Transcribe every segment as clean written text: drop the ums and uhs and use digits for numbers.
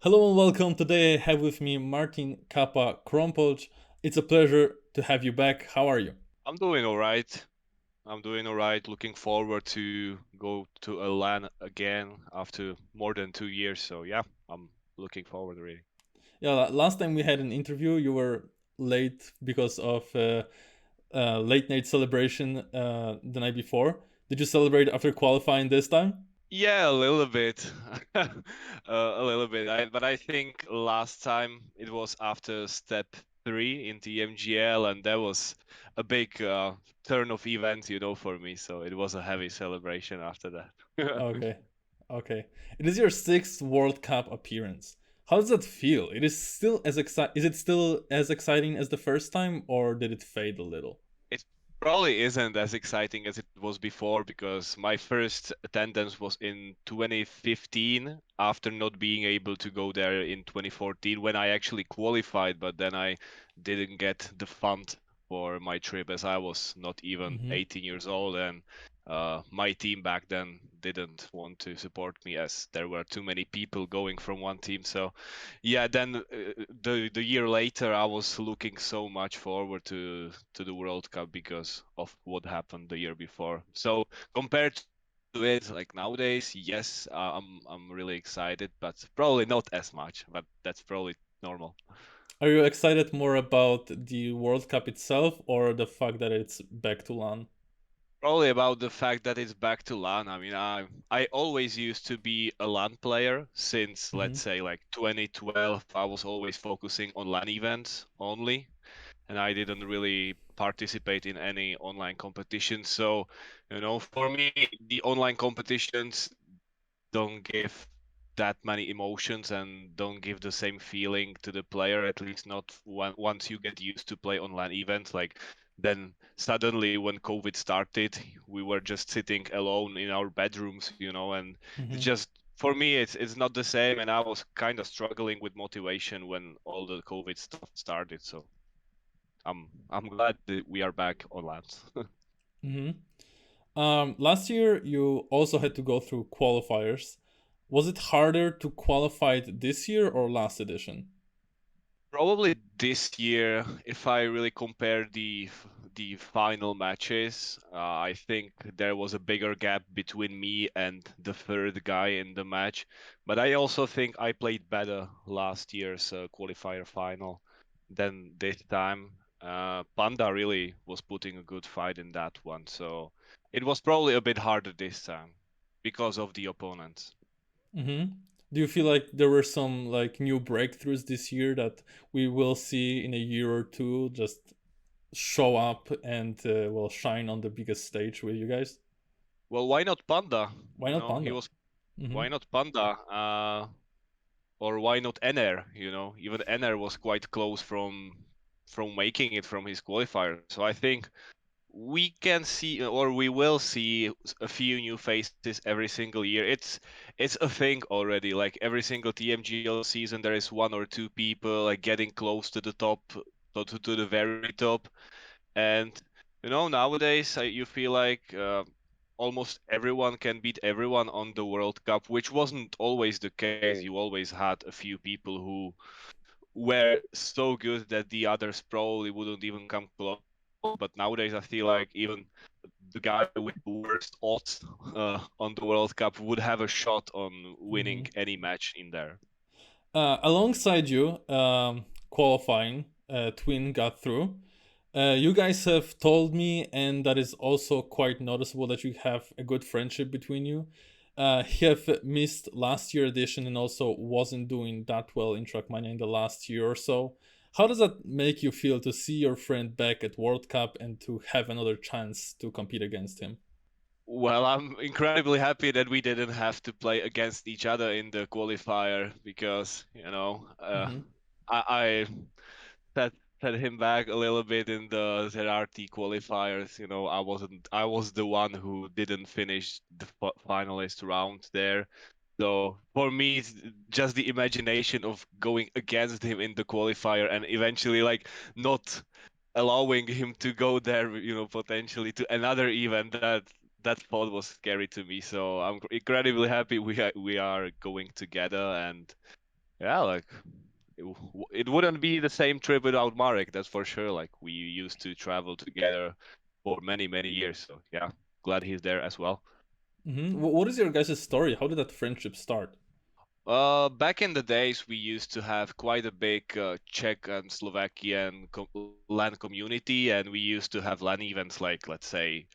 Hello and welcome. Today I have with me Martin Kappa Krompolj. It's a pleasure to have you back. How are you? I'm doing all right. I'm doing all right. Looking forward to go to a LAN again after more than 2 years. So yeah, I'm looking forward really. Yeah, last time we had an interview, you were late because of late night celebration the night before. Did you celebrate after qualifying this time? Yeah, a little bit, a little bit. But I think last time it was after step three in TMGL, and that was a big turn of events, for me. So it was a heavy celebration after that. Okay, okay. It is your sixth World Cup appearance. How does that feel? Is it still as exciting as the first time, or did it fade a little? It probably isn't as exciting as it was before because my first attendance was in 2015 after not being able to go there in 2014 when I actually qualified, but then I didn't get the fund for my trip as I was not even Mm-hmm. 18 years old, and my team back then didn't want to support me as there were too many people going from one team. So yeah, then the year later, I was looking so much forward to the World Cup because of what happened the year before. So compared to it, like nowadays, yes, I'm really excited, but probably not as much. But that's probably normal. Are you excited more about the World Cup itself or the fact that it's back to LAN? Probably about the fact that it's back to LAN. I mean, I always used to be a LAN player since Mm-hmm. let's say like 2012. I was always focusing on LAN events only, and I didn't really participate in any online competitions. So, for me, the online competitions don't give that many emotions and don't give the same feeling to the player, at least not once you get used to play online events. Like then suddenly when COVID started, we were just sitting alone in our bedrooms, and it's Mm-hmm. just for me it's not the same, and I was kind of struggling with motivation when all the COVID stuff started. So I'm glad that we are back on land. Mm-hmm. Last year, you also had to go through qualifiers. Was it harder to qualify it this year or last edition? Probably this year, if I really compare the final matches, I think there was a bigger gap between me and the third guy in the match. But I also think I played better last year's qualifier final than this time. Panda really was putting a good fight in that one, so it was probably a bit harder this time because of the opponents. Mm-hmm. Do you feel like there were some like new breakthroughs this year that we will see in a year or two just show up and will shine on the biggest stage with you guys? Well, why not Panda? Why not He Panda? was Mm-hmm. Why not Panda? Or why not Ener? Even Ener was quite close from making it from his qualifier. So I think we can see, or we will see, a few new faces every single year. It's a thing already. Like every single TMGL season, there is one or two people like getting close to the top, to the very top. And nowadays you feel like almost everyone can beat everyone on the World Cup, which wasn't always the case. You always had a few people who were so good that the others probably wouldn't even come close. But nowadays, I feel like even the guy with the worst odds on the World Cup would have a shot on winning Mm-hmm. any match in there. Alongside you, qualifying, Tween got through. You guys have told me, and that is also quite noticeable that you have a good friendship between you. He have missed last year edition and also wasn't doing that well in Trackmania in the last year or so. How does that make you feel to see your friend back at World Cup and to have another chance to compete against him? Well, I'm incredibly happy that we didn't have to play against each other in the qualifier because, Mm-hmm. I set set him back a little bit in the ZRT qualifiers. I was the one who didn't finish the finalist round there. So for me, it's just the imagination of going against him in the qualifier and eventually like not allowing him to go there, potentially to another event. That thought was scary to me. So I'm incredibly happy we are going together, and Yeah, like it wouldn't be the same trip without Marek, that's for sure. Like we used to travel together for many, many years. So yeah, glad he's there as well. What is your guys' story? How did that friendship start? Back in the days, we used to have quite a big Czech and Slovakian LAN community, and we used to have LAN events like, let's say,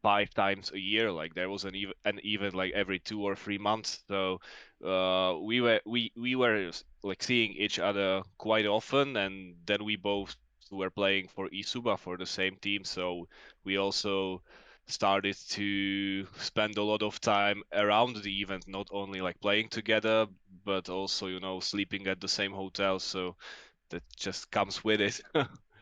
5 times a year. Like there was an event like every 2 or 3 months. So we were like seeing each other quite often, and then we both were playing for Isuba for the same team. So we also started to spend a lot of time around the event, not only like playing together, but also sleeping at the same hotel. So that just comes with it.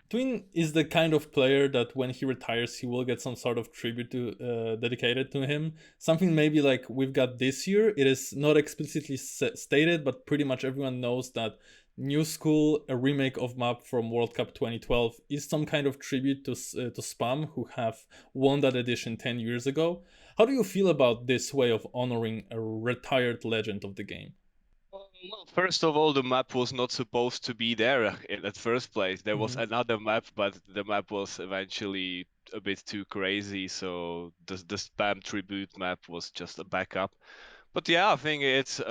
Tween is the kind of player that when he retires, he will get some sort of tribute to dedicated to him. Something maybe like we've got this year. It is not explicitly stated, but pretty much everyone knows that New School, a remake of map from World Cup 2012, is some kind of tribute to Spam, who have won that edition 10 years ago. How do you feel about this way of honoring a retired legend of the game? Well, first of all, the map was not supposed to be there in the first place. There was Hmm. another map, but the map was eventually a bit too crazy, so the spam tribute map was just a backup. But yeah, I think it's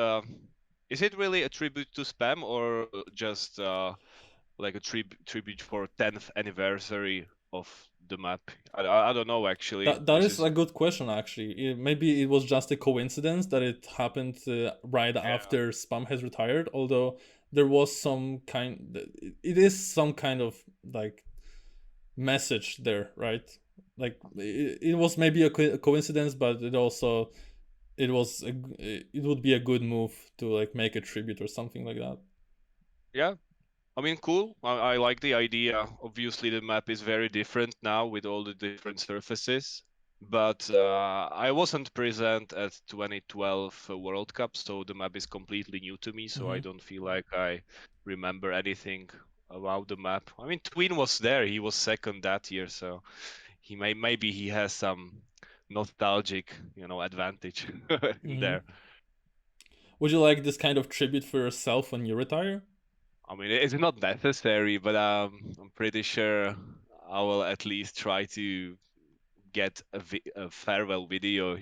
is it really a tribute to spam or just like a tribute for 10th anniversary of the map? I don't know actually. That This is is a good question, actually. Maybe it was just a coincidence that it happened right yeah. after Spam has retired. Although there was some kind, it is some kind of like message there, right? Like it was maybe a coincidence, but it also it would be a good move to like make a tribute or something like that. Yeah, I mean, cool. I like the idea. Obviously, the map is very different now with all the different surfaces. But I wasn't present at 2012 World Cup, so the map is completely new to me. So I Hmm. don't feel like I remember anything about the map. I mean, Tween was there. He was second that year, so maybe he has some nostalgic, advantage in Hmm. there. Would you like this kind of tribute for yourself when you retire? I mean, it's not necessary, but I'm pretty sure I will at least try to get a farewell video,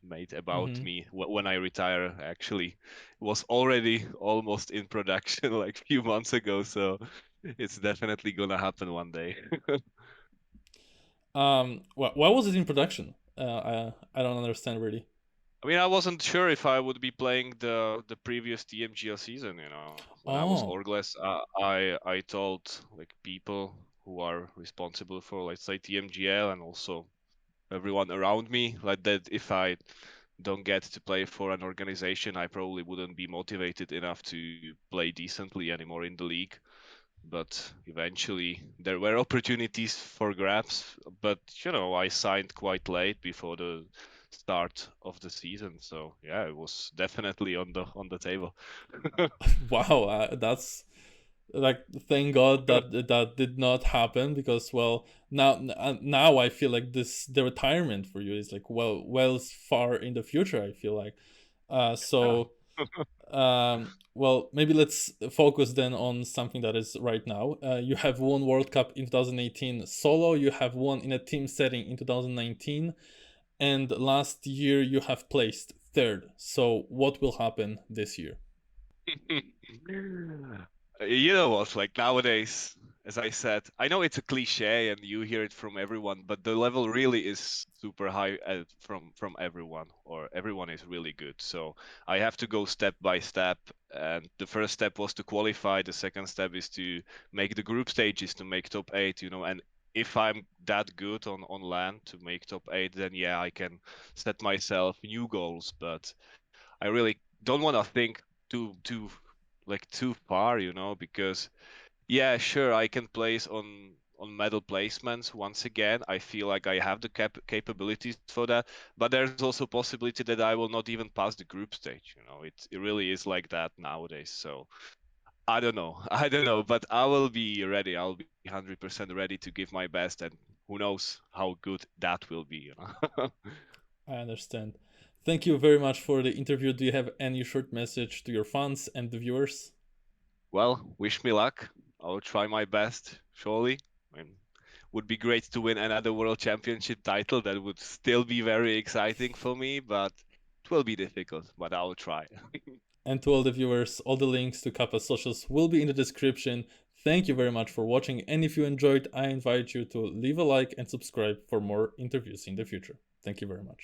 made about Hmm. me when I retire. Actually, it was already almost in production like a few months ago, so it's definitely gonna happen one day. Why was it in production? I don't understand really. I mean, I wasn't sure if I would be playing the previous TMGL season. When I was Oh. orgless, I told like people who are responsible for, let's say, TMGL and also everyone around me, like that if I don't get to play for an organization, I probably wouldn't be motivated enough to play decently anymore in the league. But eventually there were opportunities for grabs, but I signed quite late before the start of the season, so yeah, it was definitely on the table. Wow, that's like thank God that that did not happen, because well now I feel like this the retirement for you is like well far in the future, I feel like Yeah. so well, maybe let's focus then on something that is right now. You have won World Cup in 2018 solo, you have won in a team setting in 2019, and last year you have placed third. So what will happen this year? You know what? Like nowadays, as I said, I know it's a cliche and you hear it from everyone, but the level really is super high from everyone, or everyone is really good. So I have to go step by step, and the first step was to qualify. The second step is to make the group stages to make top eight. And if I'm that good on LAN to make top eight, then yeah, I can set myself new goals, but I really don't want to think too far, because yeah, sure, I can place on medal placements once again. I feel like I have the capabilities for that, but there's also possibility that I will not even pass the group stage. It really is like that nowadays. So I don't know. I don't know, but I will be ready. I'll be 100% ready to give my best, and who knows how good that will be. I understand. Thank you very much for the interview. Do you have any short message to your fans and the viewers? Well, wish me luck. I'll try my best, surely. Would be great to win another world championship title. That would still be very exciting for me, but it will be difficult, but I'll try. And to all the viewers, all the links to Kappa's socials will be in the description. Thank you very much for watching, and if you enjoyed, I invite you to leave a like and subscribe for more interviews in the future. Thank you very much.